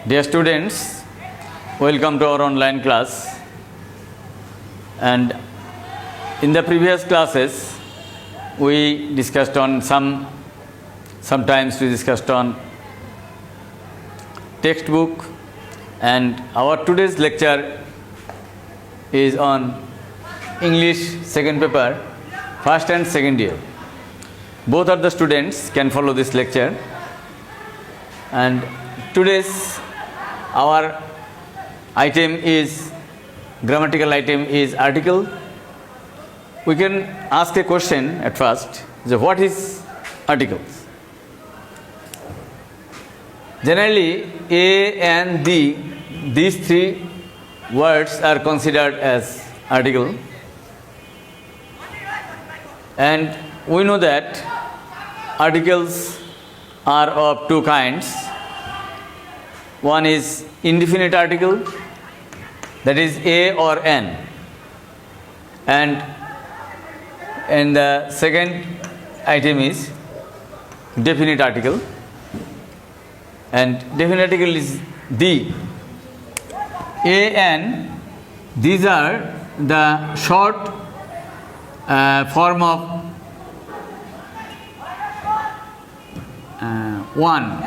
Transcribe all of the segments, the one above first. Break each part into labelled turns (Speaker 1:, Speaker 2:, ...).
Speaker 1: Dear students, welcome to our online class. And in the previous classes, we discussed on sometimes we discussed on textbook, and our today's lecture is on English second paper, first and second year. Both of the students can follow this lecture, and today's our item is grammatical item is article. We can ask a question at first. So what is articles? Generally, A and D, these three words are considered as article, and we know that articles are of two kinds. One is indefinite article, that is A or N, and the second item is definite article, and definite article is D. A, N, these are the short form of one.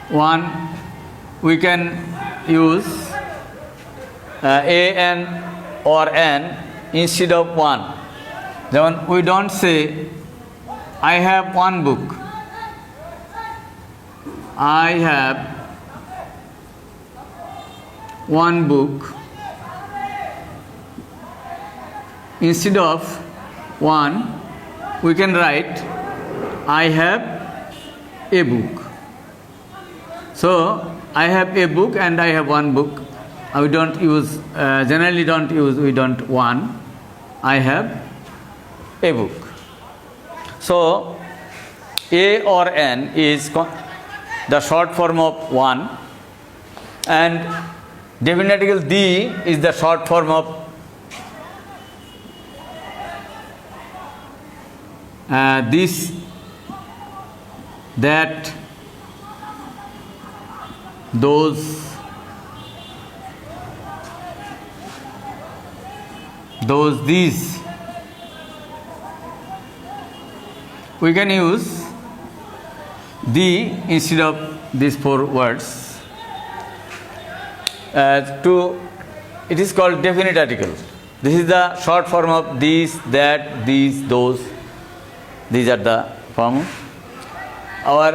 Speaker 1: One, we can use A, N or N instead of one. Then we don't say, I have one book. I have one book. Instead of one, we can write, I have a book. So, I have a book and I have one book. We don't use, generally don't use, we don't one. I have a book. So, A or N is the short form of one, and definite article D is the short form of this, that, those, these. We can use the instead of these four words. It is called definite article. This is the short form of these, that, these, those. These are the form. Our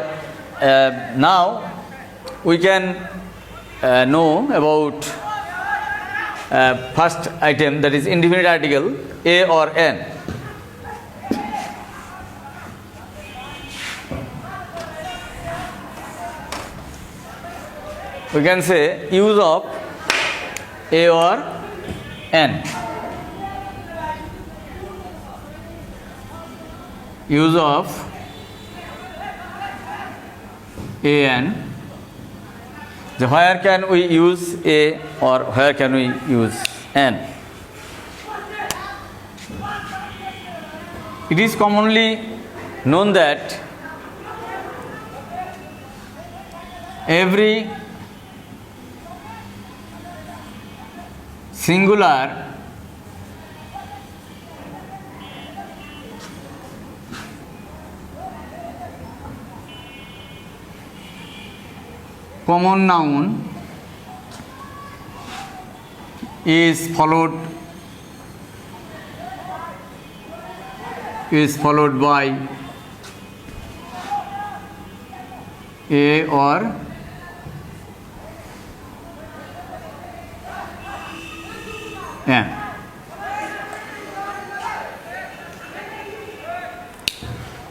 Speaker 1: now we can know about first item, that is indefinite article A or N. We can say use of A or N. Use of A, N. So where can we use A or where can we use N? It is commonly known that every singular common noun is followed by A or N.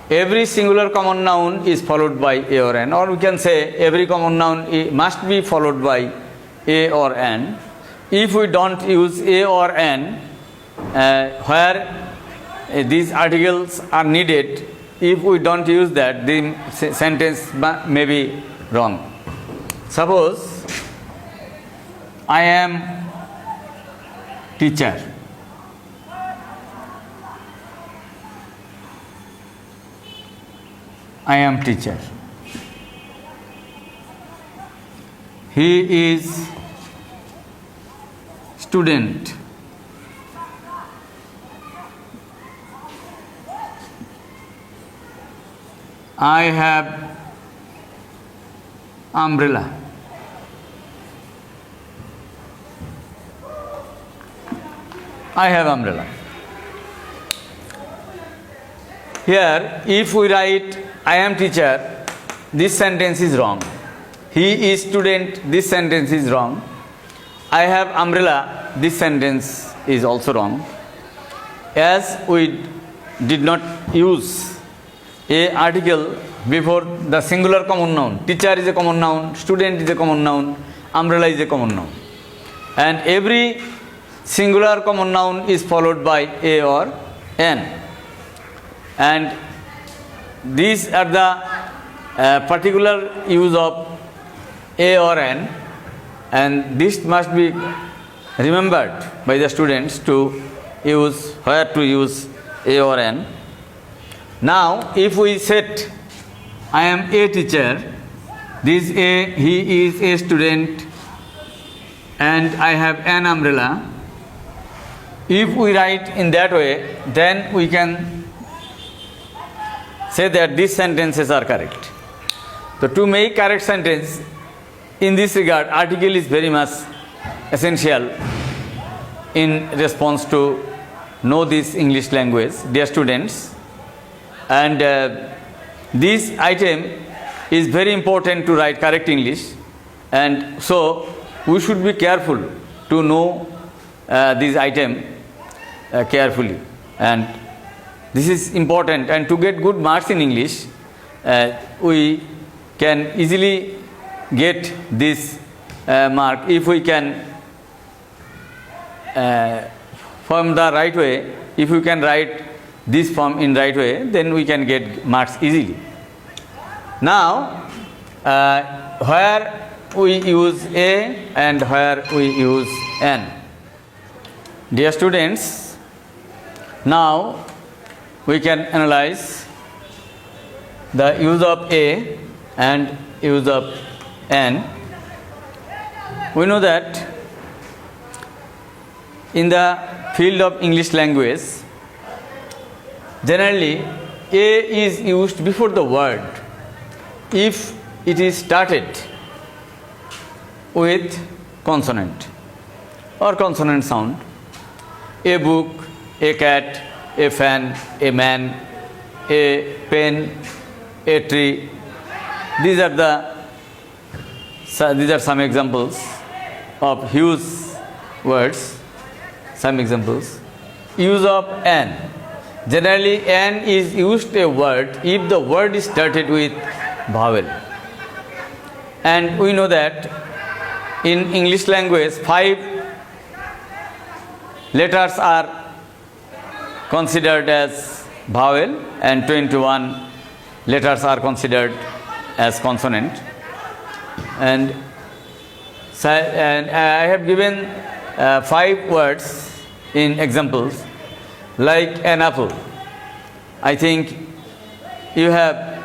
Speaker 1: Every singular common noun is followed by A or N, or we can say every common noun must be followed by A or N. If we don't use A or N, where these articles are needed, if we don't use that, the sentence may be wrong. Suppose I am teacher. I am teacher. He is student. I have umbrella. I have umbrella. Here, if we write I am teacher, this sentence is wrong. He is student, this sentence is wrong. I have umbrella, this sentence is also wrong. As we did not use a article before the singular common noun. Teacher is a common noun, student is a common noun, umbrella is a common noun. And every singular common noun is followed by a or an. And these are the particular use of a or an, and this must be remembered by the students to use where to use a or an. Now, if we set I am a teacher, this a, he is a student, and I have an umbrella. If we write in that way, then we can say that these sentences are correct. So, to make correct sentence, in this regard, article is very much essential in response to know this English language, dear students. And this item is very important to write correct English, and so we should be careful to know this item carefully, and this is important. And to get good marks in English, we can easily get this mark if we can form the right way. If we can write this form in right way, then we can get marks easily. Now, where we use a and where we use an. Dear students, now we can analyze the use of a and use of an. We know that in the field of English language, generally a is used before the word if it is started with consonant or consonant sound. A book, a cat, a fan, a man, a pen, a tree. These are some examples of huge words. Some examples. Use of an. Generally, an is used a word if the word is started with vowel. And we know that in English language, 5 letters are considered as vowel and 21 letters are considered as consonant. And I have given 5 words in examples, like an apple. I think you have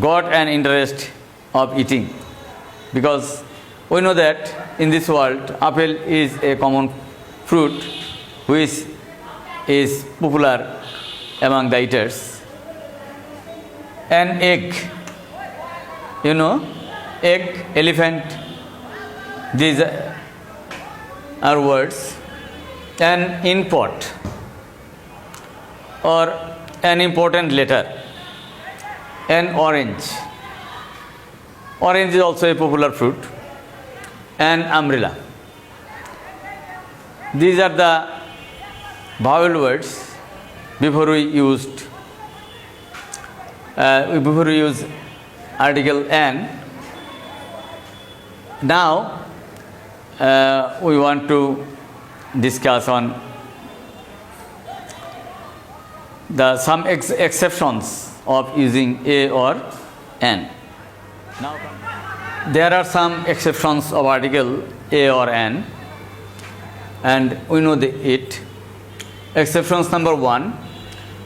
Speaker 1: got an interest of eating, because we know that in this world apple is a common fruit which is popular among the eaters. An egg, you know, egg, elephant, these are words. An import or an important letter. An orange. Orange is also a popular fruit. An umbrella. These are the vowel words before we use article an. Now we want to discuss on some exceptions of using a or an. Now there are some exceptions of article a or an, and we know it. Exceptions number 1,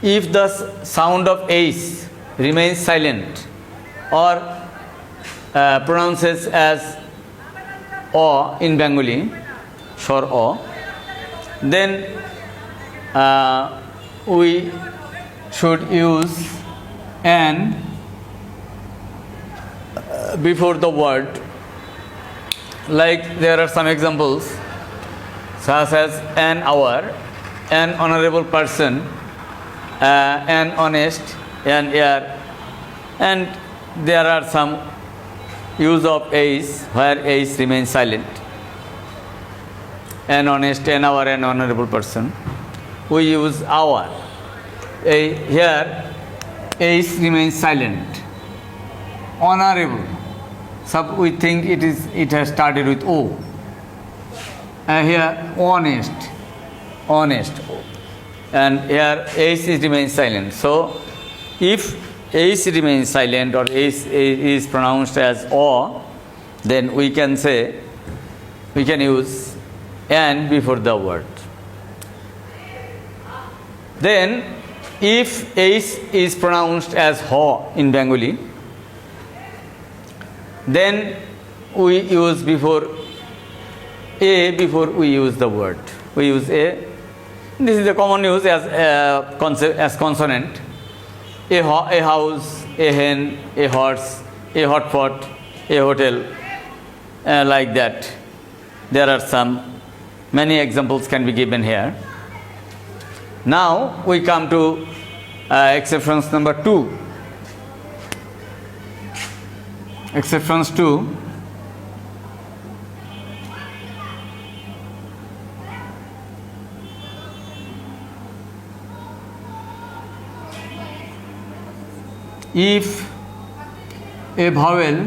Speaker 1: if the sound of H remains silent or pronounces as O in Bengali, Shor O, then we should use an before the word. Like there are some examples such as an hour, an honorable person, an honest, an heir, and there are some use of H where H remains silent. An honest, an hour, an honorable person. We use hour. Here H remains silent. Honorable. So we think it has started with O. Here honest, and here H remains silent. So if H remains silent or H is pronounced as O, then we can use N before the word. Then if H is pronounced as Ho in Bengali, then we use before A before we use the word. We use A. This is the common use as consonant. A house, a hen, a horse, a hot pot, a hotel, like that. There are many examples can be given here. Now we come to exceptions number 2. Exceptions 2. If a vowel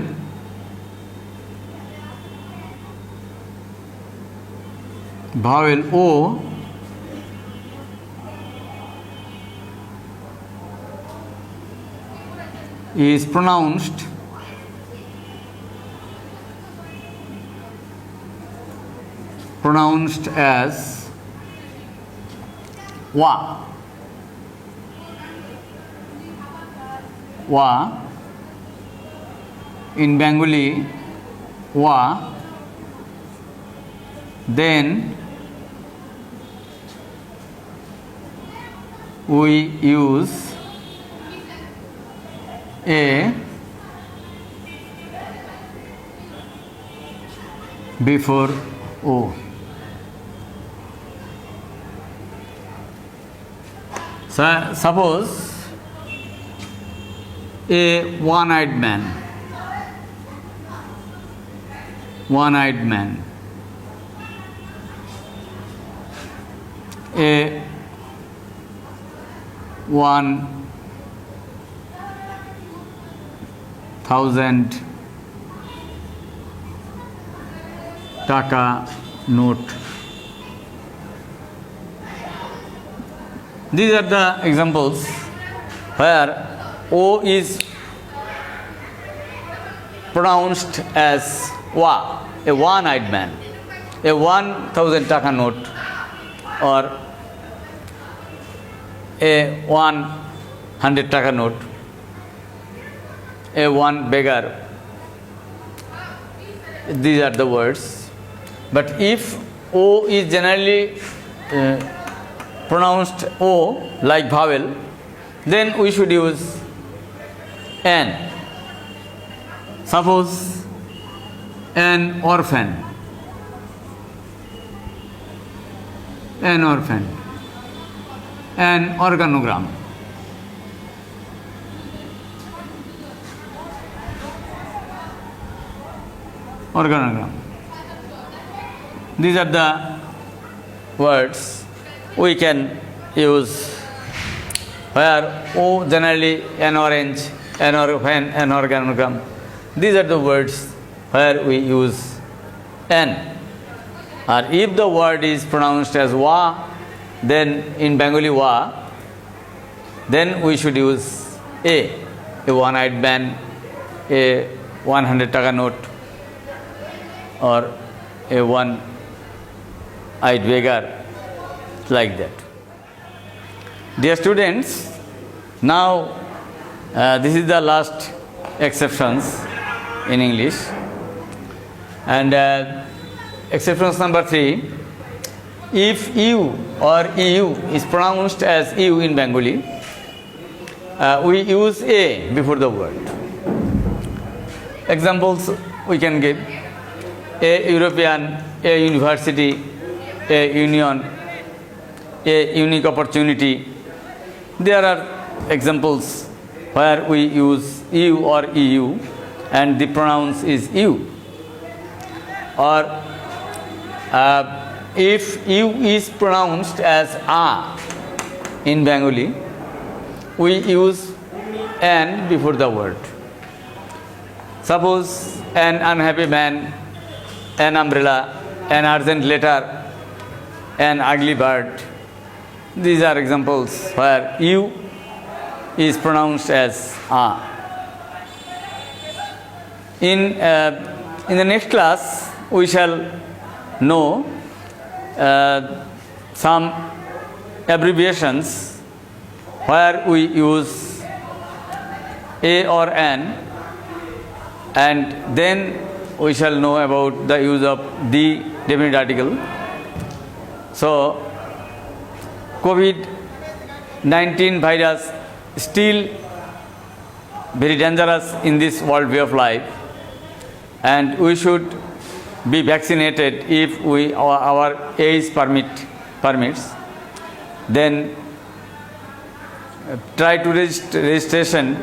Speaker 1: O is pronounced as wa in Bengali wa, then we use A before O. So suppose a one-eyed man, a 1,000 taka note. These are the examples where O is pronounced as wa, a one-eyed man, a 1,000 taka note, or a 100 taka note, a one beggar. These are the words. But if O is generally pronounced O like vowel, then we should use N. Suppose an orphan, an organogram, These are the words we can use where O generally an orange, an orphan, an organogram. These are the words where we use N. Or if the word is pronounced as wa, then in Bengali wa, then we should use a one-eyed man, a 100 taka note, or a one-eyed beggar, like that. Dear students, now this is the last exceptions in English, and exceptions number 3. If you or EU is pronounced as you in Bengali, we use a before the word. Examples we can give: a European, a university, a union, a unique opportunity. There are examples where we use you or EU and the pronouns is you. Or if you is pronounced as a in Bengali, we use an before the word. Suppose an unhappy man, an umbrella, an urgent letter, an ugly bird. These are examples where you is pronounced as a. In the next class, we shall know some abbreviations where we use a or an, and then we shall know about the use of the definite article. So, COVID-19 virus still very dangerous in this world way of life, and we should be vaccinated if our age permits. Then try to registration,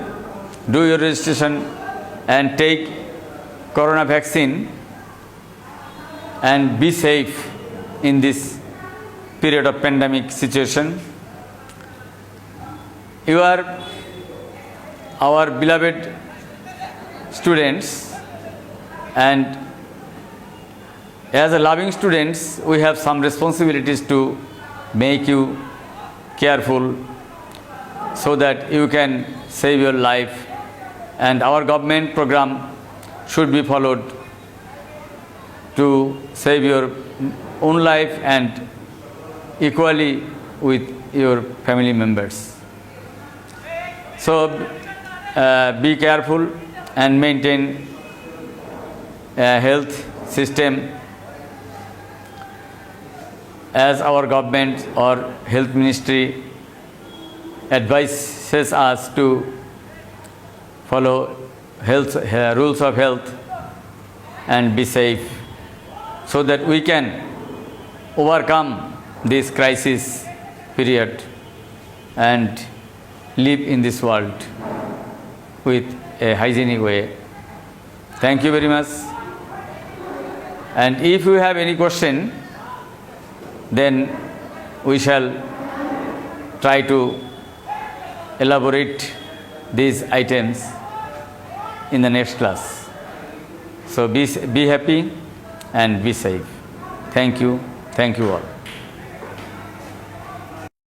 Speaker 1: do your registration and take corona vaccine and be safe in this period of pandemic situation. You are our beloved students, and as a loving students, we have some responsibilities to make you careful so that you can save your life, and our government program should be followed to save your own life and equally with your family members. So be careful and maintain a health system as our government or health ministry advises us to follow health rules of health and be safe so that we can overcome this crisis period and live in this world with a hygienic way. Thank you very much. And if you have any question, then we shall try to elaborate these items in the next class. So be happy and be safe. Thank you all.